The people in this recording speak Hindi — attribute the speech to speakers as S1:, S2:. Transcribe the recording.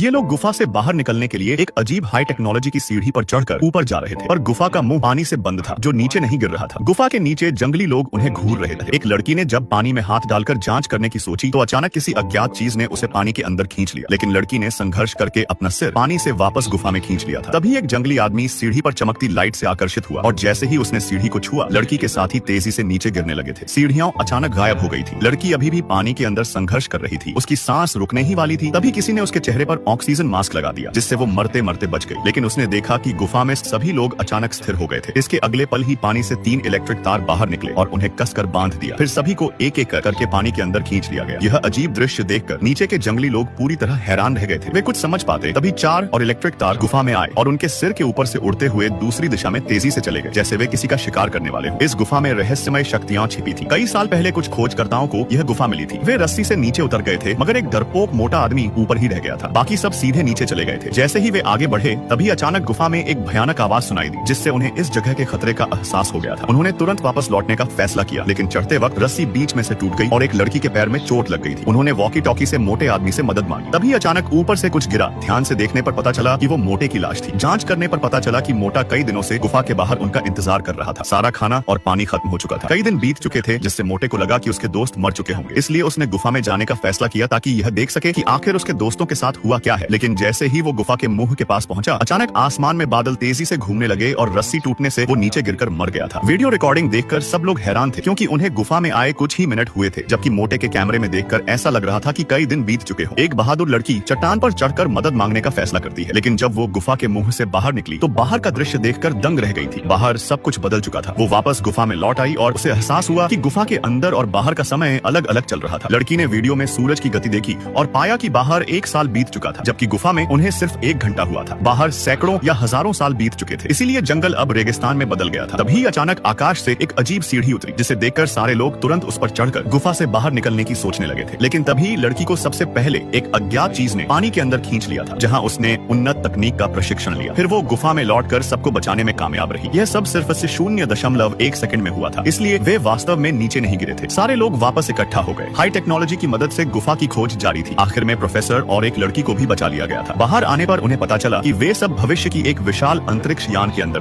S1: ये लोग गुफा से बाहर निकलने के लिए एक अजीब हाई टेक्नोलॉजी की सीढ़ी पर चढ़कर ऊपर जा रहे थे, पर गुफा का मुंह पानी से बंद था जो नीचे नहीं गिर रहा था। गुफा के नीचे जंगली लोग उन्हें घूर रहे थे। एक लड़की ने जब पानी में हाथ डालकर जांच करने की सोची तो अचानक किसी अज्ञात चीज ने उसे पानी के अंदर खींच लिया, लेकिन लड़की ने संघर्ष करके अपना सिर पानी से वापस गुफा में खींच लिया था। तभी एक जंगली आदमी सीढ़ी पर चमकती लाइट से आकर्षित हुआ और जैसे ही उसने सीढ़ी को छुआ, लड़की के साथ ही तेजी से नीचे गिरने लगे थे। सीढ़ियां अचानक गायब हो गई थी। लड़की अभी भी पानी के अंदर संघर्ष कर रही थी, उसकी सांस रुकने ही वाली थी। तभी किसी ने उसके चेहरे पर ऑक्सीजन मास्क लगा दिया, जिससे वो मरते मरते बच गई। लेकिन उसने देखा कि गुफा में सभी लोग अचानक स्थिर हो गए थे। इसके अगले पल ही पानी से 3 इलेक्ट्रिक तार बाहर निकले और उन्हें कसकर बांध दिया। फिर सभी को एक एक करके पानी के अंदर खींच लिया गया। यह अजीब दृश्य देखकर नीचे के जंगली लोग पूरी तरह हैरान रह गए थे। वे कुछ समझ पाते तभी 4 और इलेक्ट्रिक तार गुफा में आए और उनके सिर के ऊपर से उड़ते हुए दूसरी दिशा में तेजी से चले गए, जैसे वे किसी का शिकार करने वाले हो। इस गुफा में रहस्यमय शक्तियां छिपी थी। कई साल पहले कुछ खोजकर्ताओं को यह गुफा मिली थी। वे रस्सी से नीचे उतर गए थे, मगर एक डरपोक मोटा आदमी ऊपर ही रह गया था। बाकी सब सीधे नीचे चले गए थे। जैसे ही वे आगे बढ़े तभी अचानक गुफा में एक भयानक आवाज सुनाई दी, जिससे उन्हें इस जगह के खतरे का एहसास हो गया था। उन्होंने तुरंत वापस लौटने का फैसला किया, लेकिन चढ़ते वक्त रस्सी बीच में से टूट गई और एक लड़की के पैर में चोट लग गई थी। उन्होंने वॉकी टॉकी से मोटे आदमी से मदद मांगी। तभी अचानक ऊपर से कुछ गिरा। ध्यान से देखने पर पता चला कि वो मोटे की लाश थी। जांच करने पर पता चला कि मोटा कई दिनों से गुफा के बाहर उनका इंतजार कर रहा था। सारा खाना और पानी खत्म हो चुका था। कई दिन बीत चुके थे, जिससे मोटे को लगा कि उसके दोस्त मर चुके होंगे। इसलिए उसने गुफा में जाने का फैसला किया ताकि यह देख सके कि आखिर उसके दोस्तों के साथ हुआ क्या है। लेकिन जैसे ही वो गुफा के मुंह के पास पहुंचा, अचानक आसमान में बादल तेजी से घूमने लगे और रस्सी टूटने से वो नीचे गिरकर मर गया था। वीडियो रिकॉर्डिंग देखकर सब लोग हैरान थे, क्योंकि उन्हें गुफा में आए कुछ ही मिनट हुए थे, जबकि मोटे के कैमरे में देखकर ऐसा लग रहा था कि कई दिन बीत चुके हो। एक बहादुर लड़की चट्टान पर चढ़कर मदद मांगने का फैसला करती है, लेकिन जब वो गुफा के मुंह से बाहर निकली तो बाहर का दृश्य देखकर दंग रह गई थी। बाहर सब कुछ बदल चुका था। वो वापस गुफा में लौट आई और उसे एहसास हुआ कि गुफा के अंदर और बाहर का समय अलग अलग चल रहा था। लड़की ने वीडियो में सूरज की गति देखी और पाया कि बाहर 1 साल बीत चुका था, जबकि गुफा में उन्हें सिर्फ 1 घंटा हुआ था। बाहर सैकड़ों या हजारों साल बीत चुके थे, इसीलिए जंगल अब रेगिस्तान में बदल गया था। तभी अचानक आकाश से एक अजीब सीढ़ी उतरी, जिसे देखकर सारे लोग तुरंत उस पर चढ़कर गुफा से बाहर निकलने की सोचने लगे थे। लेकिन तभी लड़की को सबसे पहले एक अज्ञात चीज ने पानी के अंदर खींच लिया था, जहां उसने उन्नत तकनीक का प्रशिक्षण लिया। फिर वो गुफा में लौटकर सबको बचाने में कामयाब रही। यह सब सिर्फ 0.1 सेकंड में हुआ था, इसलिए वे वास्तव में नीचे नहीं गिरे थे। सारे लोग वापस इकट्ठा हो गए। हाई टेक्नोलॉजी की मदद से गुफा की खोज जारी थी। आखिर में प्रोफेसर और एक लड़की को भी बचा लिया गया था। बाहर आने पर उन्हें पता चला कि वे सब भविष्य की एक विशाल अंतरिक्ष यान के अंदर थे।